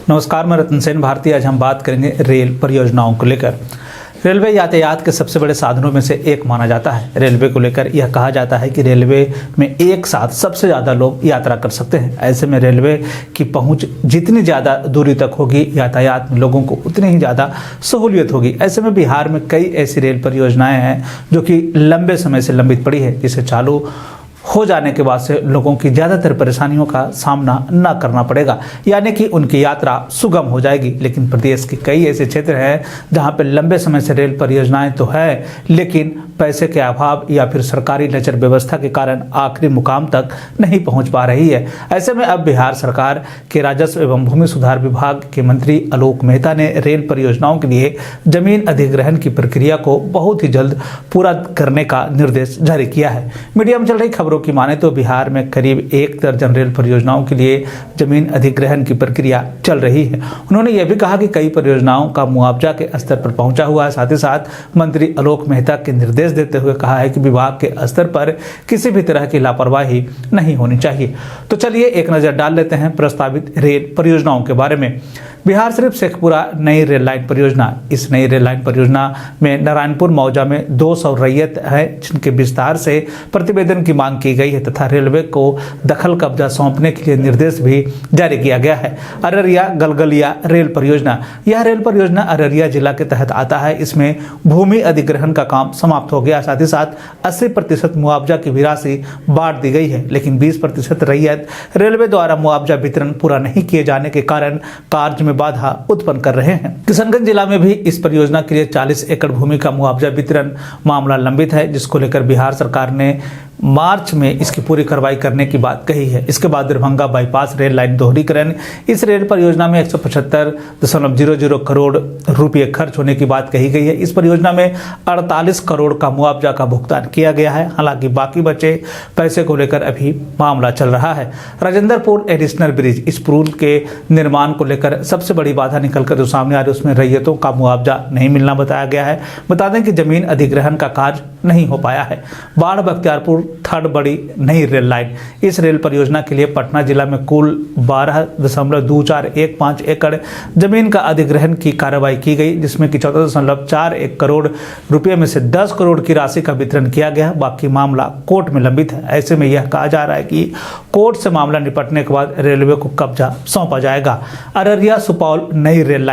नमस्कार, मैं रतन सेन भारती। आज हम बात करेंगे रेल परियोजनाओं को लेकर। रेलवे यातायात के सबसे बड़े साधनों में से एक माना जाता है। रेलवे को लेकर यह कहा जाता है कि रेलवे में एक साथ सबसे ज़्यादा लोग यात्रा कर सकते हैं। ऐसे में रेलवे की पहुंच जितनी ज़्यादा दूरी तक होगी, यातायात में लोगों को उतनी ही ज़्यादा सहूलियत होगी। ऐसे में बिहार में कई ऐसी रेल परियोजनाएँ हैं जो कि लंबे समय से लंबित पड़ी है, जिसे चालू हो जाने के बाद से लोगों की ज़्यादातर परेशानियों का सामना न करना पड़ेगा, यानी कि उनकी यात्रा सुगम हो जाएगी। लेकिन प्रदेश के कई ऐसे क्षेत्र हैं जहां पर लंबे समय से रेल परियोजनाएं तो है, लेकिन पैसे के अभाव या फिर सरकारी लचर व्यवस्था के कारण आखिरी मुकाम तक नहीं पहुंच पा रही है। ऐसे में अब बिहार सरकार के राजस्व एवं भूमि सुधार विभाग के मंत्री आलोक मेहता ने रेल परियोजनाओं के लिए जमीन अधिग्रहण की प्रक्रिया को बहुत ही जल्द पूरा करने का निर्देश जारी किया है। मीडिया में चल रही खबरों की माने तो बिहार में करीब 1 दर्जन रेल परियोजनाओं के लिए जमीन अधिग्रहण की प्रक्रिया चल रही है। उन्होंने यह भी कहा कि कई परियोजनाओं का मुआवजा के स्तर पर पहुंचा हुआ है। साथ ही साथ मंत्री आलोक मेहता के निर्देश देते हुए कहा है कि विभाग के स्तर पर किसी भी तरह की लापरवाही नहीं होनी चाहिए। तो चलिए एक नजर डाल लेते हैं प्रस्तावित रेल परियोजनाओं के बारे में। बिहार सिर्फ शेखपुरा नई रेल लाइन परियोजना, इस नई रेल लाइन परियोजना में नारायणपुर मौजा में 200 रैयत है, जिनके विस्तार से प्रतिवेदन की मांग की गई है तथा रेलवे को दखल कब्जा सौंपने के लिए निर्देश भी जारी किया गया है। अररिया गलगलिया रेल परियोजना, यह रेल परियोजना अररिया जिला के तहत आता है। इसमें भूमि अधिग्रहण का काम समाप्त हो गया। साथ ही साथ 80% मुआवजा की भी राशि बांट दी गई है, लेकिन 20% रैयत रेलवे द्वारा मुआवजा वितरण पूरा नहीं किए जाने के कारण कार्य में बाधा उत्पन्न कर रहे हैं। किशनगंज जिला में भी इस परियोजना के लिए 40 एकड़ भूमि का मुआवजा वितरण मामला लंबित है, जिसको लेकर बिहार सरकार ने मार्च में इसकी पूरी कार्रवाई करने की बात कही है। इसके बाद दरभंगा बाईपास रेल लाइन दोहरीकरण, इस रेल परियोजना में 175.00 करोड़ रुपए खर्च होने की बात कही गई है। इस परियोजना में 48 करोड़ का मुआवजा का भुगतान किया गया है। हालांकि बाकी बचे पैसे को लेकर अभी मामला चल रहा है। राजेंद्रपुर एडिशनल ब्रिज, इस पुल के निर्माण को लेकर सबसे बड़ी बाधा निकलकर जो सामने आ रही है, उसमें रैयतों का मुआवजा नहीं मिलना बताया गया है। बता दें कि जमीन अधिग्रहण का कार्य नहीं हो पाया है। बाढ़ बख्तियारपुर थर्ड बड़ी नई रेल लाइन, इस रेल परियोजना के लिए पटना जिला में कुल 12.2415 एकड़ जमीन का अधिग्रहण की कार्रवाई की गई, जिसमें कि 14.41 करोड़ रुपए में से 10 करोड़ की राशि का वितरण किया गया। बाकी मामला कोर्ट में लंबित है। ऐसे में यह कहा जा रहा है कि कोर्ट से मामला निपटने के बाद रेलवे को कब्जा सौंपा जाएगा। अररिया सुपौल नई रेल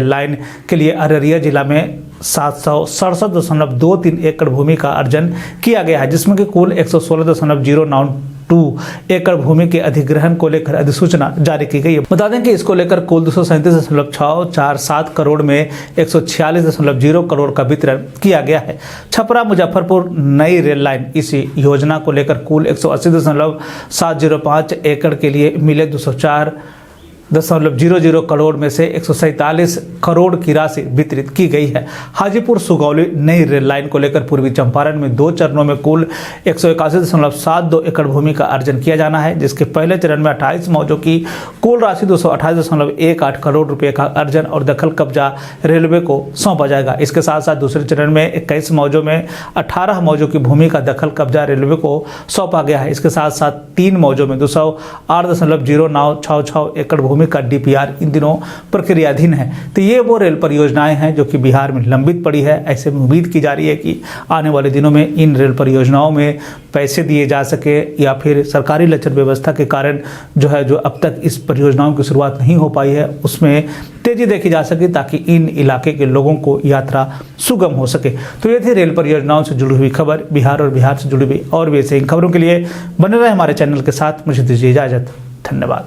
लाइन के लिए अररिया जिला में 767.23 एकड़ भूमि का अर्जन किया गया है, जिसमें कि कुल 116.092 एकड़ भूमि के अधिग्रहण को लेकर अधिसूचना जारी की गई है। बता दें कि इसको लेकर कुल 237.647 करोड़ में 146.0 करोड़ का वितरण किया गया है। छपरा मुजफ्फरपुर नई रेल लाइन, इस योजना को लेकर कुल 180.705 एकड़ के लिए मिले 204.00 करोड़ में से 147 करोड़ की राशि वितरित की गई है। हाजीपुर सुगौली नई रेल लाइन को लेकर पूर्वी चंपारण में 2 चरणों में कुल 181.72 एकड़ भूमि का अर्जन किया जाना है, जिसके पहले चरण में 28 मौजों की कुल राशि 228.18 करोड़ रुपए का अर्जन और दखल कब्जा रेलवे को सौंपा जाएगा। इसके साथ साथ दूसरे चरण में 21 मौजों में 18 मौजों की भूमि का दखल कब्जा रेलवे को सौंपा गया है। इसके साथ साथ 3 मौजों में 208.0966 एकड़ भूमि का डीपीआर इन दिनों प्रक्रियाधीन है। तो ये वो रेल परियोजनाएं हैं जो कि बिहार में लंबित पड़ी है। ऐसे में उम्मीद की जा रही है कि आने वाले दिनों में इन रेल परियोजनाओं में पैसे दिए जा सके, या फिर सरकारी लचर व्यवस्था के कारण जो अब तक इस परियोजनाओं की शुरुआत नहीं हो पाई है, उसमें तेजी देखी जा सके, ताकि इन इलाके के लोगों को यात्रा सुगम हो सके। तो ये थी रेल परियोजनाओं से जुड़ी हुई खबर। बिहार और बिहार से जुड़ी हुई और भी ऐसे खबरों के लिए बने रहे हमारे चैनल के साथ। मुझे दीजिए इजाजत। धन्यवाद।